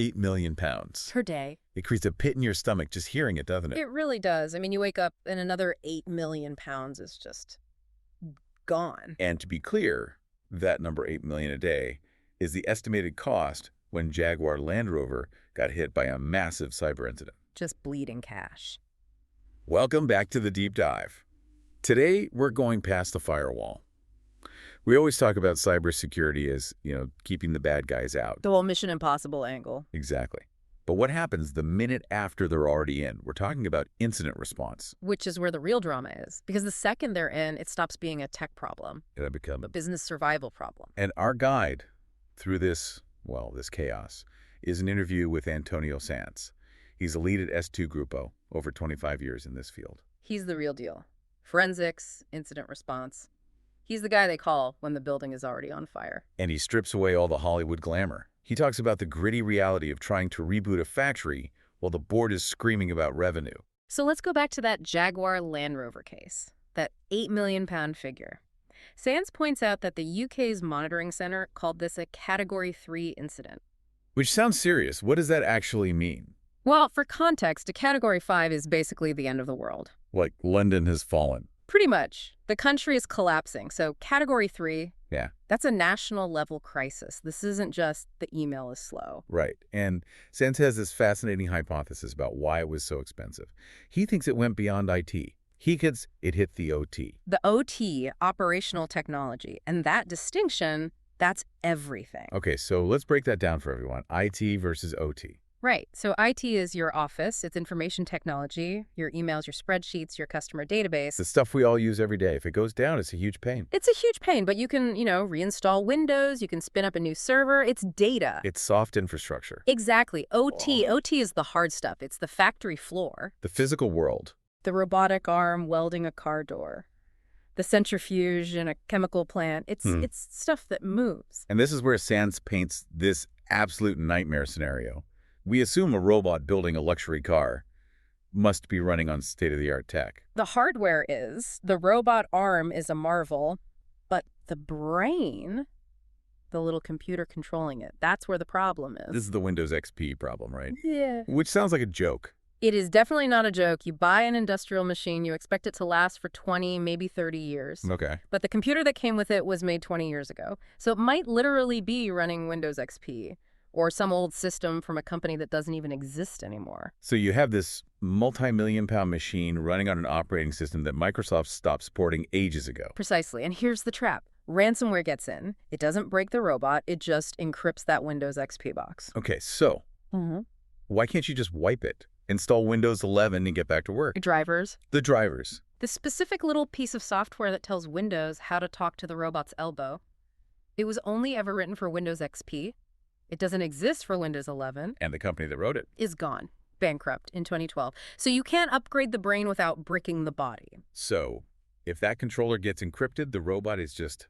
8 million pounds. Per day. It creates a pit in your stomach just hearing it, doesn't it? It really does. I mean, you wake up and another 8 million pounds is just gone. And to be clear, that number 8 million a day is the estimated cost when Jaguar Land Rover got hit by a massive cyber incident. Just bleeding cash. Welcome back to the deep dive. Today, we're going past the firewall. We always talk about cybersecurity as, keeping the bad guys out. The whole Mission Impossible angle. Exactly. But what happens the minute after they're already in? We're talking about incident response. Which is where the real drama is. Because the second they're in, it stops being a tech problem. It'll become a business survival problem. And our guide through this chaos is an interview with Antonio Sanz. He's a lead at S2 Grupo, over 25 years in this field. He's the real deal. Forensics, incident response. He's the guy they call when the building is already on fire. And he strips away all the Hollywood glamour. He talks about the gritty reality of trying to reboot a factory while the board is screaming about revenue. So let's go back to that Jaguar Land Rover case, that 8 million pound figure. Sanz points out that the UK's monitoring center called this a Category 3 incident. Which sounds serious. What does that actually mean? Well, for context, a Category 5 is basically the end of the world. Like London has fallen. Pretty much. The country is collapsing. So Category 3, that's a national level crisis. This isn't just the email is slow. Right. And Sanz has this fascinating hypothesis about why it was so expensive. He thinks it went beyond IT. He thinks it hit the OT. The OT, operational technology. And that distinction, that's everything. Okay, so let's break that down for everyone. IT versus OT. Right. So IT is your office, it's information technology, your emails, your spreadsheets, your customer database. The stuff we all use every day. If it goes down, it's a huge pain. It's a huge pain, but you can, reinstall Windows, you can spin up a new server. It's data. It's soft infrastructure. Exactly. OT is the hard stuff. It's the factory floor. The physical world. The robotic arm welding a car door. The centrifuge in a chemical plant. It's stuff that moves. And this is where Sanz paints this absolute nightmare scenario. We assume a robot building a luxury car must be running on state-of-the-art tech. The hardware is. The robot arm is a marvel, but the brain, the little computer controlling it, that's where the problem is. This is the Windows XP problem, right? Yeah. Which sounds like a joke. It is definitely not a joke. You buy an industrial machine, you expect it to last for 20, maybe 30 years. Okay. But the computer that came with it was made 20 years ago. So it might literally be running Windows XP. Or some old system from a company that doesn't even exist anymore. So you have this multi-million-pound machine running on an operating system that Microsoft stopped supporting ages ago. Precisely. And here's the trap. Ransomware gets in. It doesn't break the robot. It just encrypts that Windows XP box. Okay, so why can't you just wipe it? Install Windows 11 and get back to work? Drivers. The drivers. The specific little piece of software that tells Windows how to talk to the robot's elbow. It was only ever written for Windows XP. It doesn't exist for Windows 11. And the company that wrote it is gone, bankrupt in 2012. So you can't upgrade the brain without bricking the body. So if that controller gets encrypted, the robot is just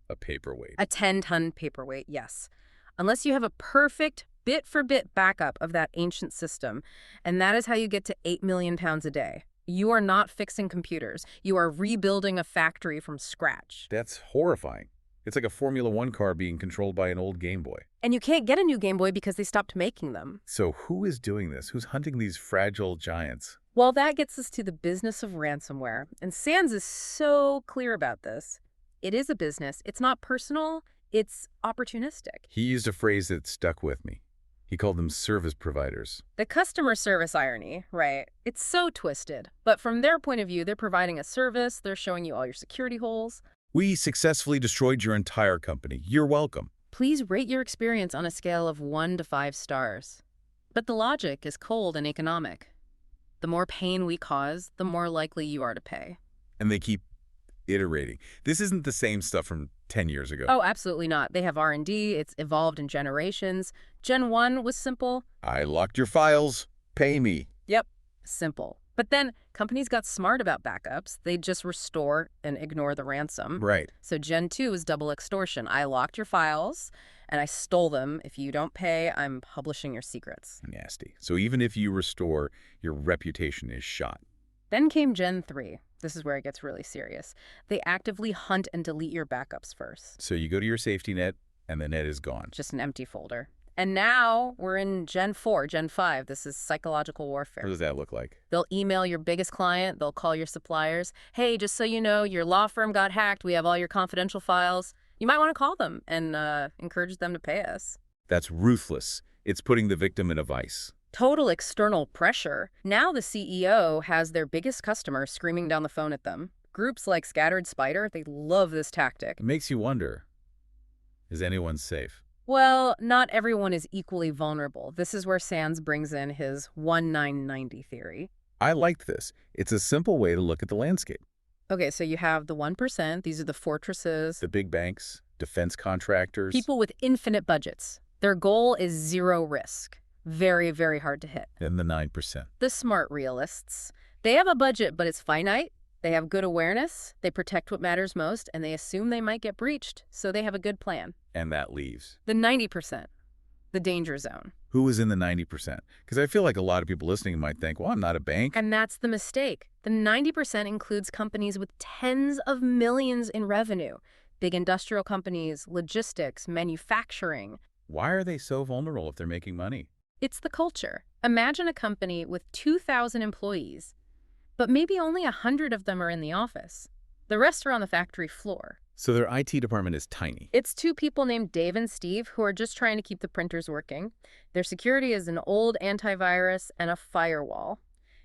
a paperweight. A 10-ton paperweight, yes. Unless you have a perfect bit-for-bit backup of that ancient system. And that is how you get to 8 million pounds a day. You are not fixing computers. You are rebuilding a factory from scratch. That's horrifying. It's like a Formula One car being controlled by an old Game Boy. And you can't get a new Game Boy because they stopped making them. So who is doing this? Who's hunting these fragile giants? Well, that gets us to the business of ransomware. And Sanz is so clear about this. It is a business. It's not personal. It's opportunistic. He used a phrase that stuck with me. He called them service providers. The customer service irony, right? It's so twisted. But from their point of view, they're providing a service. They're showing you all your security holes. We successfully destroyed your entire company. You're welcome. Please rate your experience on a scale of 1 to 5 stars. But the logic is cold and economic. The more pain we cause, the more likely you are to pay. And they keep iterating. This isn't the same stuff from 10 years ago. Oh, absolutely not. They have R&D. It's evolved in generations. Gen 1 was simple. I locked your files. Pay me. Yep, simple. But then companies got smart about backups. They'd just restore and ignore the ransom. Right. So Gen 2 is double extortion. I locked your files and I stole them. If you don't pay, I'm publishing your secrets. Nasty. So even if you restore, your reputation is shot. Then came Gen 3. This is where it gets really serious. They actively hunt and delete your backups first. So you go to your safety net and the net is gone. Just an empty folder. And now we're in Gen 4, Gen 5. This is psychological What warfare. does that look like? They'll email your biggest client. They'll call your suppliers. Hey, just so you know, your law firm got hacked. We have all your confidential files. You might want to call them and encourage them to pay us. That's ruthless. It's putting the victim in a vice. Total external pressure. Now the CEO has their biggest customer screaming down the phone at them. Groups like Scattered Spider, they love this tactic. It makes you wonder, is anyone safe? Well, not everyone is equally vulnerable. This is where Sanz brings in his 1990 theory. I like this. It's a simple way to look at the landscape. Okay, so you have the 1%. These are the fortresses. The big banks, defense contractors. People with infinite budgets. Their goal is zero risk. Very, very hard to hit. And the 9%. The smart realists. They have a budget, but it's finite. They have good awareness. They protect what matters most, and they assume they might get breached, so they have a good plan. And that leaves. The 90%. The danger zone. Who is in the 90%? Because I feel like a lot of people listening might think, well, I'm not a bank. And that's the mistake. The 90% includes companies with tens of millions in revenue. Big industrial companies, logistics, manufacturing. Why are they so vulnerable if they're making money? It's the culture. Imagine a company with 2,000 employees, but maybe only 100 of them are in the office. The rest are on the factory floor. So their IT department is tiny. It's two people named Dave and Steve who are just trying to keep the printers working. Their security is an old antivirus and a firewall.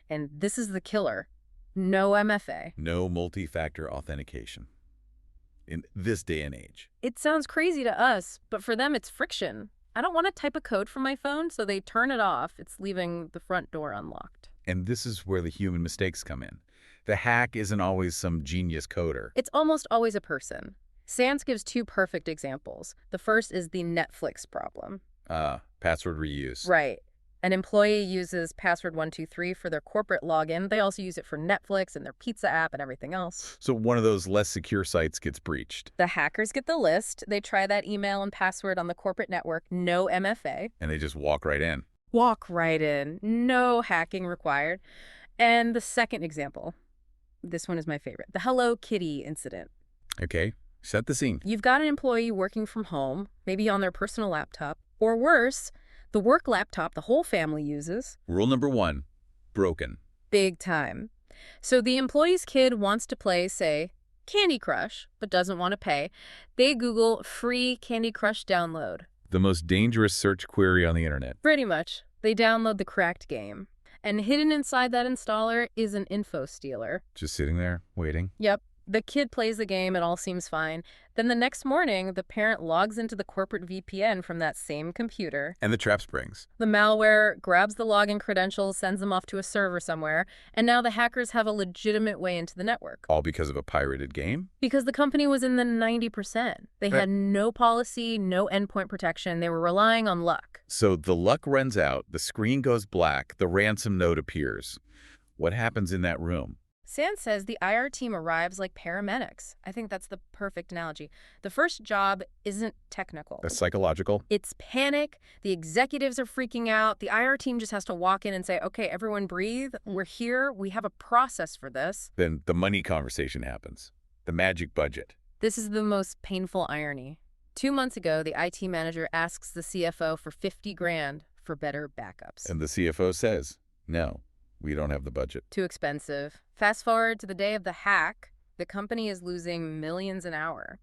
And this is the killer. No MFA. No multi-factor authentication. In this day and age. It sounds crazy to us, but for them it's friction. I don't want to type a code from my phone, so they turn it off. It's leaving the front door unlocked. And this is where the human mistakes come in. The hack isn't always some genius coder. It's almost always a person. Sanz gives two perfect examples. The first is the Netflix problem. Password reuse. Right. An employee uses password 123 for their corporate login. They also use it for Netflix and their pizza app and everything else. So one of those less secure sites gets breached. The hackers get the list. They try that email and password on the corporate network. No MFA. And they just walk right in. Walk right in. No hacking required. And the second example. This one is my favorite. The Hello Kitty incident. Okay, set the scene. You've got an employee working from home, maybe on their personal laptop, or worse, the work laptop the whole family uses. Rule number 1, broken. Big time. So the employee's kid wants to play, say, Candy Crush, but doesn't want to pay. They Google free Candy Crush download. The most dangerous search query on the internet. Pretty much. They download the cracked game. And hidden inside that installer is an info stealer. Just sitting there, waiting. Yep. The kid plays the game, it all seems fine. Then the next morning, the parent logs into the corporate VPN from that same computer. And the trap springs. The malware grabs the login credentials, sends them off to a server somewhere, and now the hackers have a legitimate way into the network. All because of a pirated game? Because the company was in the 90%. They had no policy, no endpoint protection. They were relying on luck. So the luck runs out, the screen goes black, the ransom note appears. What happens in that room? Sanz says the IR team arrives like paramedics. I think that's the perfect analogy. The first job isn't technical. That's psychological. It's panic. The executives are freaking out. The IR team just has to walk in and say, okay, everyone breathe. We're here. We have a process for this. Then the money conversation happens. The magic budget. This is the most painful irony. 2 months ago, the IT manager asks the CFO for $50,000 for better backups. And the CFO says, no. We don't have the budget. Too expensive. Fast forward to the day of the hack, the company is losing millions an hour.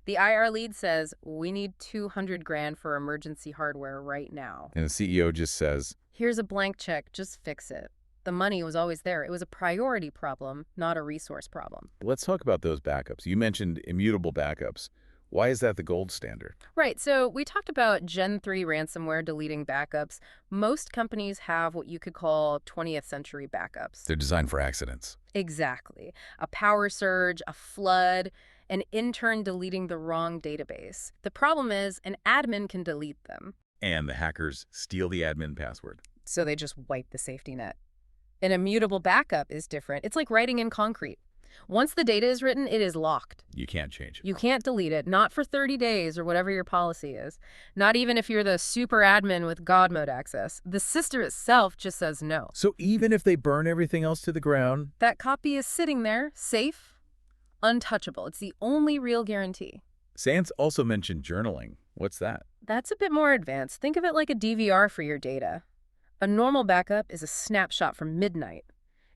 The IR lead says, we need $200,000 for emergency hardware right now. And the CEO just says, here's a blank check, just fix it. The money was always there. It was a priority problem, not a resource problem. Let's talk about those backups. You mentioned immutable backups. Why is that the gold standard? Right, so we talked about Gen 3 ransomware deleting backups. Most companies have what you could call 20th century backups. They're designed for accidents. Exactly. A power surge, a flood, an intern deleting the wrong database. The problem is an admin can delete them. And the hackers steal the admin password. So they just wipe the safety net. An immutable backup is different. It's like writing in concrete. Once the data is written, it is locked. You can't change it. You can't delete it, not for 30 days or whatever your policy is. Not even if you're the super admin with God mode access. The system itself just says no. So even if they burn everything else to the ground, that copy is sitting there, safe, untouchable. It's the only real guarantee. Sanz also mentioned journaling. What's that? That's a bit more advanced. Think of it like a DVR for your data. A normal backup is a snapshot from midnight.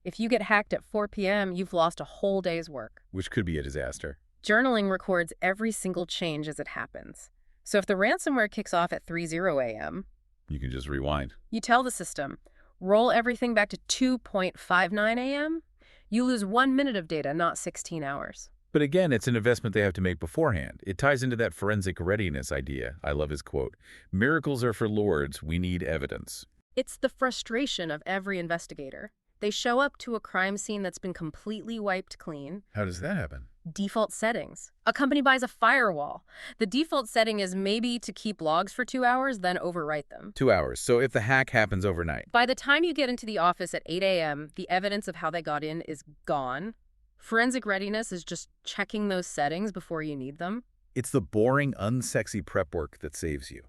If you get hacked at 4 p.m., you've lost a whole day's work. Which could be a disaster. Journaling records every single change as it happens. So if the ransomware kicks off at 3:00 a.m., You can just rewind. you tell the system, roll everything back to 2:59 a.m., you lose 1 minute of data, not 16 hours. But again, it's an investment they have to make beforehand. It ties into that forensic readiness idea. I love his quote. Miracles are for lords. We need evidence. It's the frustration of every investigator. They show up to a crime scene that's been completely wiped clean. How does that happen? Default settings. A company buys a firewall. The default setting is maybe to keep logs for 2 hours, then overwrite them. 2 hours. So if the hack happens overnight. By the time you get into the office at 8 a.m., the evidence of how they got in is gone. Forensic readiness is just checking those settings before you need them. It's the boring, unsexy prep work that saves you.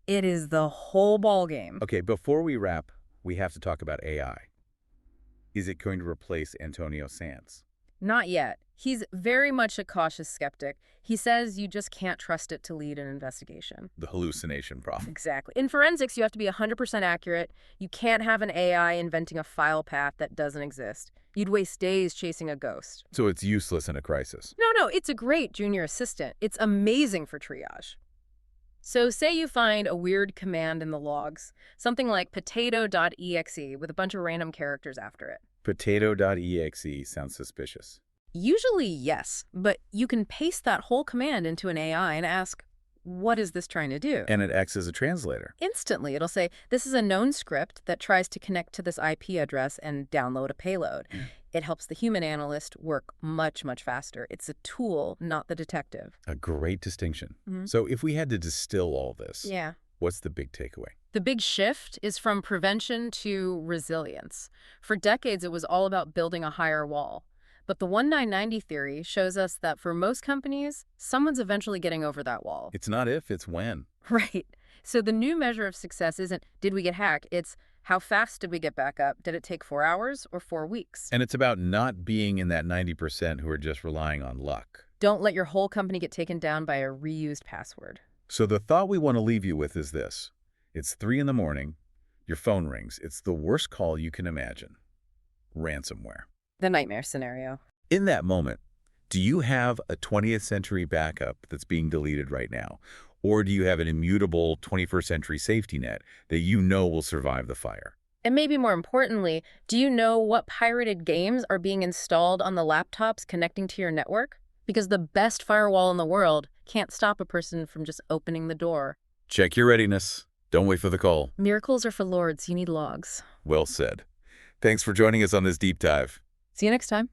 It is the whole ballgame. Okay, before we wrap, we have to talk about AI. Is it going to replace Antonio Sanz? Not yet. He's very much a cautious skeptic. He says you just can't trust it to lead an investigation. The hallucination problem. Exactly. In forensics, you have to be 100% accurate. You can't have an AI inventing a file path that doesn't exist. You'd waste days chasing a ghost. So it's useless in a crisis. No, it's a great junior assistant. It's amazing for triage. So say you find a weird command in the logs, something like potato.exe with a bunch of random characters after it. Potato.exe sounds suspicious. Usually, yes, but you can paste that whole command into an AI and ask, what is this trying to do? And it acts as a translator. Instantly, it'll say, this is a known script that tries to connect to this IP address and download a payload. It helps the human analyst work much, much faster. It's a tool, not the detective. A great distinction. So if we had to distill all this, Yeah. what's the big takeaway? The big shift is from prevention to resilience. For decades, it was all about building a higher wall. But the 1990 theory shows us that for most companies, someone's eventually getting over that wall. It's not if, it's when. Right. So the new measure of success isn't, did we get hacked? It's, how fast did we get back up? Did it take 4 hours or 4 weeks? And it's about not being in that 90% who are just relying on luck. Don't let your whole company get taken down by a reused password. So the thought we want to leave you with is this. It's 3 in the morning. Your phone rings. It's the worst call you can imagine. Ransomware. The nightmare scenario. In that moment, do you have a 20th century backup that's being deleted right now? Or do you have an immutable 21st century safety net that you know will survive the fire? And maybe more importantly, do you know what pirated games are being installed on the laptops connecting to your network? Because the best firewall in the world can't stop a person from just opening the door. Check your readiness. Don't wait for the call. Miracles are for lords. You need logs. Well said. Thanks for joining us on this deep dive. See you next time.